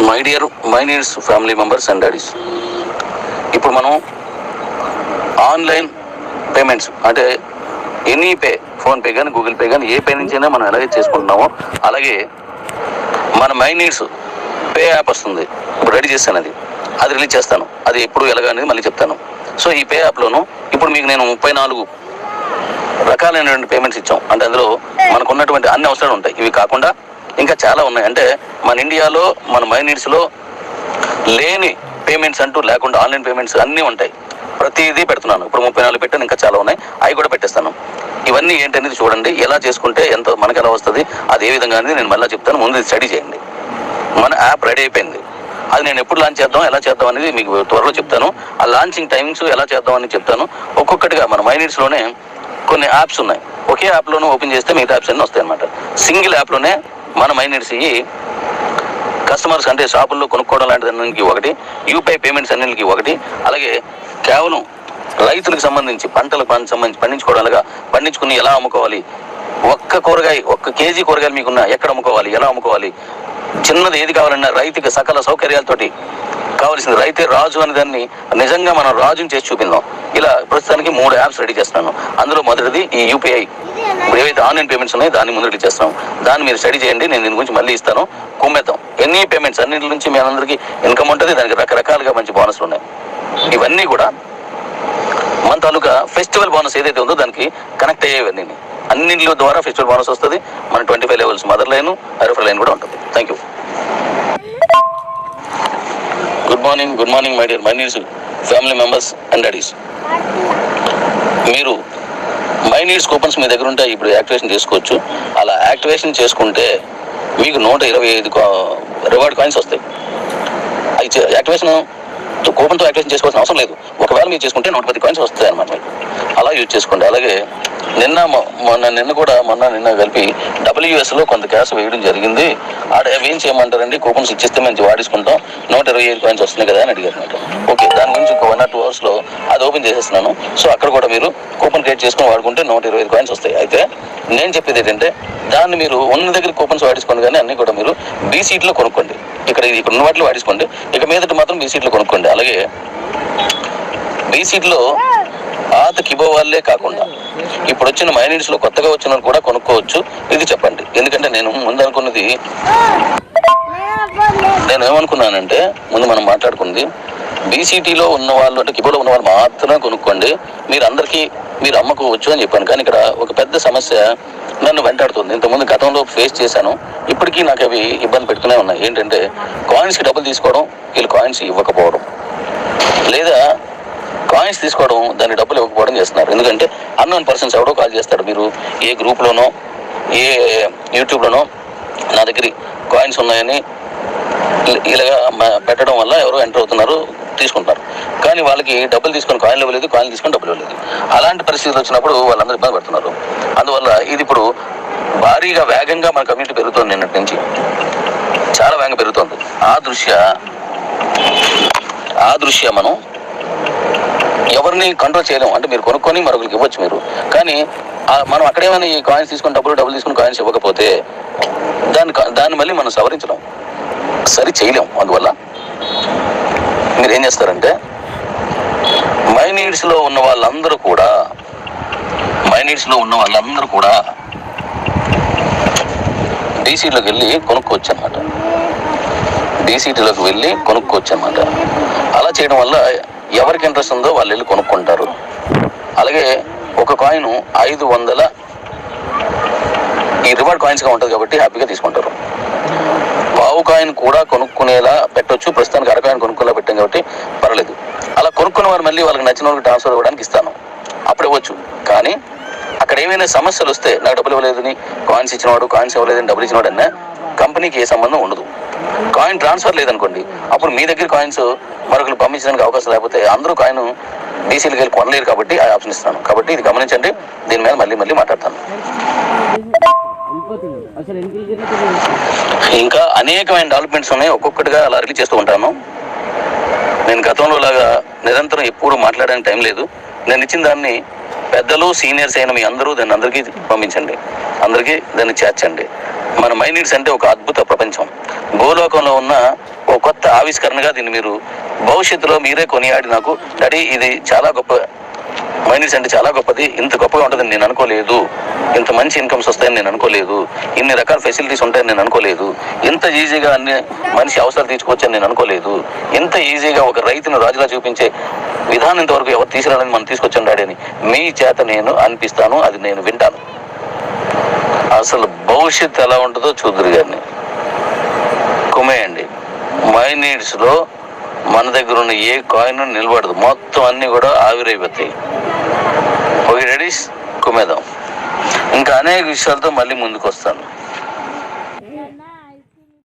My dear my needs family members and daddy's, ఇప్పుడు మనం online payments అంటే ఎనీ పే, ఫోన్పే కానీ గూగుల్ పే కానీ ఏ పే నుంచైనా మనం ఎలాగే చేసుకుంటున్నామో అలాగే మన మై నీడ్స్ పే యాప్ వస్తుంది. ఇప్పుడు రెడీ చేస్తాను, అది రిలీజ్ చేస్తాను. అది ఎప్పుడు ఎలాగ అనేది మళ్ళీ చెప్తాను. సో ఈ పే యాప్లోను ఇప్పుడు మీకు నేను 34 రకాలైనటువంటి పేమెంట్స్ ఇచ్చాం. అంటే అందులో మనకు ఉన్నటువంటి అన్ని అవసరాలు ఉంటాయి. ఇవి కాకుండా ఇంకా చాలా ఉన్నాయి. అంటే మన ఇండియాలో మన మై నీడ్స్లో లేని పేమెంట్స్ అంటూ లేకుండా ఆన్లైన్ పేమెంట్స్ అన్నీ ఉంటాయి. ప్రతిదీ పెడుతున్నాను. ఇప్పుడు 34 పెట్టాను, ఇంకా చాలా ఉన్నాయి, అవి కూడా పెట్టేస్తాను. ఇవన్నీ ఏంటనేది చూడండి. ఎలా చేసుకుంటే ఎంత మనకు ఎలా వస్తుంది, అది ఏ విధంగా అనేది నేను మళ్ళీ చెప్తాను. ముందు స్టడీ చేయండి. మన యాప్ రెడీ అయిపోయింది. అది నేను ఎప్పుడు లాంచ్ చేద్దాం, ఎలా చేద్దాం అనేది మీకు త్వరలో చెప్తాను. ఆ లాంచింగ్ టైమింగ్స్ ఎలా చేద్దాం అని చెప్తాను. ఒక్కొక్కటిగా మన మై నీడ్స్లోనే కొన్ని యాప్స్ ఉన్నాయి. ఒకే యాప్లోనే ఓపెన్ చేస్తే మిగతా యాప్స్ అన్నీ వస్తాయి అన్నమాట. సింగిల్ యాప్లోనే మన మై నీడ్స్ కస్టమర్స్ అంటే షాపుల్లో కొనుక్కోవడం లాంటిదానికి ఒకటి, యూపీఐ పేమెంట్స్ అన్నింటికి ఒకటి, అలాగే కేవలం రైతులకు సంబంధించి పంటలకు సంబంధించి పండించుకుని ఎలా అమ్ముకోవాలి, ఒక్క కేజీ కూరగాయలు మీకున్న ఎక్కడ అమ్ముకోవాలి, ఎలా అమ్ముకోవాలి, చిన్నది ఏది కావాలన్నా రైతుకి సకల సౌకర్యాలతోటి కావాల్సింది. రైతే రాజు అనే దాన్ని నిజంగా మనం రాజుని చేసి చూపిందాం. ఇలా ప్రస్తుతానికి 3 యాప్స్ రెడీ చేస్తున్నాను. అందులో మొదటిది ఈ యూపీఐ. ఇప్పుడు ఏవైతే ఆన్లైన్ పేమెంట్స్ ఉన్నాయో దాన్ని ముందు రెడీ చేస్తాం. దాన్ని మీరు స్టడీ చేయండి. నేను దీని గురించి మళ్ళీ ఇస్తాను. కుమ్మేద్దాం. ఎన్ని పేమెంట్స్ అన్నింటి నుంచి మీ అందరికీ ఇన్కమ్ ఉంటుంది. దానికి రకరకాలుగా మంచి బోనస్లు ఉన్నాయి. ఇవన్నీ కూడా మన తాలూకా ఫెస్టివల్ బోనస్ ఏదైతే ఉందో దానికి కనెక్ట్ అయ్యేవన్నీ అన్నింటి ద్వారా ఫెస్టివల్ బోనస్ వస్తుంది. మన 25 levels mother line, referral line కూడా ఉంటుంది. Thank you. Good morning my dear my needs family members and daddy's. మీరు మై నీడ్స్ కూపన్స్ మీ దగ్గర ఉంటే ఇప్పుడు యాక్టివేషన్ చేసుకోవచ్చు. అలా యాక్టివేషన్ చేసుకుంటే మీకు 125 రివార్డ్ కాయిన్స్ వస్తాయి. యాక్టివేషన్ కూపన్తో యాక్టివేషన్ చేసుకోవాల్సిన అవసరం లేదు. ఒకవేళ మీరు చేసుకుంటే 110 కాయిన్స్ వస్తాయి అన్నమాట. మీకు అలా యూజ్ చేసుకోండి. అలాగే నిన్న కలిపి WS కొంత క్యాష్ వేయడం జరిగింది. ఆడ ఏం చేయమంటారండి, కూపన్స్ ఇచ్చేస్తే మేము వాడేసుకుంటాం, 125 కాయిన్స్ వస్తున్నాయి కదా అని అడిగారు అనమాట. ఓకే, దాని గురించి ఒక 1 or 2 hours అది ఓపెన్ చేసేస్తున్నాను. సో అక్కడ కూడా మీరు కూపన్ క్రియేట్ చేసుకుని వాడుకుంటే 125 కాయిన్స్ వస్తాయి. అయితే నేను చెప్పేది ఏంటంటే దాన్ని మీరు ఉన్న దగ్గర కూపన్స్ వాడేసుకోండి, కానీ అన్నీ కూడా మీరు బీ సీట్లో కొనుక్కోండి. ఇక్కడ ఉన్న వాటిలో వాడేసుకోండి. ఇక మీదట మాత్రం బీ సీట్లో కొనుక్కోండి. అలాగే బీ సీట్లో కిబో వాళ్ళే కాకుండా ఇప్పుడు వచ్చిన మై నీడ్స్లో కొత్తగా వచ్చిన వాళ్ళు కూడా కొనుక్కోవచ్చు. ఇది చెప్పండి. ఎందుకంటే నేను ముందు అనుకున్నది, నేను ఏమనుకున్నానంటే ముందు మనం మాట్లాడుకుంది బీసీటీలో ఉన్న వాళ్ళు అంటే కిబోలో ఉన్న వాళ్ళు మాత్రమే కొనుక్కోండి, మీరు అమ్ముకోవచ్చు అని చెప్పాను. కానీ ఇక్కడ ఒక పెద్ద సమస్య నన్ను వెంటాడుతుంది. ఇంతకుముందు గతంలో ఫేస్ చేశాను, ఇప్పటికీ నాకు అవి ఇబ్బంది పెడుతూనే ఉన్నాయి. ఏంటంటే కాయిన్స్కి డబ్బులు తీసుకోవడం, వీళ్ళు కాయిన్స్ ఇవ్వకపోవడం, లేదా కాయిన్స్ తీసుకోవడం దానికి డబ్బులు ఇవ్వకపోవడం చేస్తున్నారు. ఎందుకంటే అన్నోన్ పర్సన్స్ ఎవడో కాల్ చేస్తాడు. మీరు ఏ గ్రూప్లోనో ఏ యూట్యూబ్లోనో నా దగ్గర కాయిన్స్ ఉన్నాయని ఇలాగా పెట్టడం వల్ల ఎవరో ఎంటర్ అవుతున్నారు, తీసుకుంటున్నారు. కానీ వాళ్ళకి డబ్బులు తీసుకొని కాయిన్లు ఇవ్వలేదు, కాయిన్లు తీసుకొని డబ్బులు ఇవ్వలేదు. అలాంటి పరిస్థితులు వచ్చినప్పుడు వాళ్ళందరూ ఇబ్బంది పడుతున్నారు. అందువల్ల ఇది ఇప్పుడు భారీగా వేగంగా మన కమ్యూనిటీ పెరుగుతుంది. నిన్నటి నుంచి చాలా వేగంగా పెరుగుతుంది. ఆ దృశ్య మనం ఎవరిని కంట్రోల్ చేయలేము. అంటే మీరు కొనుక్కొని మరొకరికి ఇవ్వచ్చు మీరు, కానీ మనం అక్కడేమైనా ఈ కాయిన్స్ తీసుకొని డబ్బులు తీసుకుని కాయిన్స్ ఇవ్వకపోతే దాన్ని మళ్ళీ మనం సరి చేయలేం. అందువల్ల మీరు ఏం చేస్తారంటే మై నీడ్స్లో ఉన్న వాళ్ళందరూ కూడా డీసీలోకి వెళ్ళి కొనుక్కోవచ్చు అన్నమాట. అలా చేయడం వల్ల ఎవరికి ఇంట్రెస్ట్ ఉందో వాళ్ళు వెళ్ళి కొనుక్కుంటారు. అలాగే ఒక కాయిన్ 500 ఈ రివార్డ్ కాయిన్స్గా ఉంటుంది కాబట్టి హ్యాపీగా తీసుకుంటారు. పావు కాయిన్ కూడా కొనుక్కునేలా పెట్టవచ్చు. ప్రస్తుతానికి అర కాయిన్ కొనుక్కునేలా పెట్టాం కాబట్టి పర్లేదు. అలా కొనుక్కున్న వారు మళ్ళీ వాళ్ళకి నచ్చిన వాళ్ళకి ట్రాన్స్ఫర్ ఇవ్వడానికి ఇస్తాను, అప్పుడు ఇవ్వచ్చు. కానీ అక్కడ ఏమైనా సమస్యలు వస్తే నాకు డబ్బులు ఇవ్వలేదని కాయిన్స్ ఇచ్చినవాడు, కాయిన్స్ ఇవ్వలేదని డబ్బులు ఇచ్చినవాడు అన్నా కంపెనీకి ఏ సంబంధం ఉండదు. కాయిన్ ట్రాన్స్ఫర్ లేదనుకోండి, అప్పుడు మీ దగ్గర కాయిన్స్ మరొకరు పంపించడానికి అవకాశం లేకపోతే అందరూ కాయిన్ డీసీలకు వెళ్ళి కొనలేరు కాబట్టి ఆ ఆప్షన్ ఇస్తున్నాను. కాబట్టి ఇది గమనించండి. దీని మీద మళ్ళీ మాట్లాడతాను. ఇంకా అనేకమైన డెవలప్మెంట్స్ ఉన్నాయి. ఒక్కొక్కటిగా అలా రిలీజ్ చేస్తూ ఉంటాను. నేను గతంలో లాగా నిరంతరం ఎప్పుడు మాట్లాడడానికి టైం లేదు. నేను ఇచ్చిన దాన్ని పెద్దలు సీనియర్స్ అయిన మీ అందరూ దాన్ని అందరికీ పంపించండి, అందరికీ దాన్ని చేర్చండి. మన మైనీడ్స్ అంటే ఒక అద్భుత ప్రపంచం. భూలోకంలో ఉన్న ఒక కొత్త ఆవిష్కరణగా దీన్ని మీరు భవిష్యత్తులో మీరే కొనియాడి నాకు, డాడీ ఇది చాలా గొప్ప, మైనీడ్స్ అంటే చాలా గొప్పది, ఇంత గొప్పగా ఉంటుందని నేను అనుకోలేదు, ఇంత మంచి ఇన్కమ్స్ వస్తాయని నేను అనుకోలేదు, ఇన్ని రకాల ఫెసిలిటీస్ ఉంటాయని నేను అనుకోలేదు, ఇంత ఈజీగా అన్ని మనిషి అవసరాలు తీర్చుకోవచ్చని నేను అనుకోలేదు, ఇంత ఈజీగా ఒక రైతును రాజులా చూపించే విధానం ఇంతవరకు ఎవరు తీసుకురాలని మనం తీసుకొచ్చాం డాడీ అని మీ చేత నేను అనిపిస్తాను, అది నేను వింటాను. అసలు భవిష్యత్తు ఎలా ఉంటుందో చూద్దరు గారిని కుమేయండి. మైనీడ్స్లో మన దగ్గర ఉన్న ఏ కాయిన్ నిలబడదు, మొత్తం అన్నీ కూడా ఆవిరైపోతాయి. Okay Redis, కుమేదాం. ఇంకా అనేక విషయాలతో మళ్ళీ ముందుకు వస్తాను.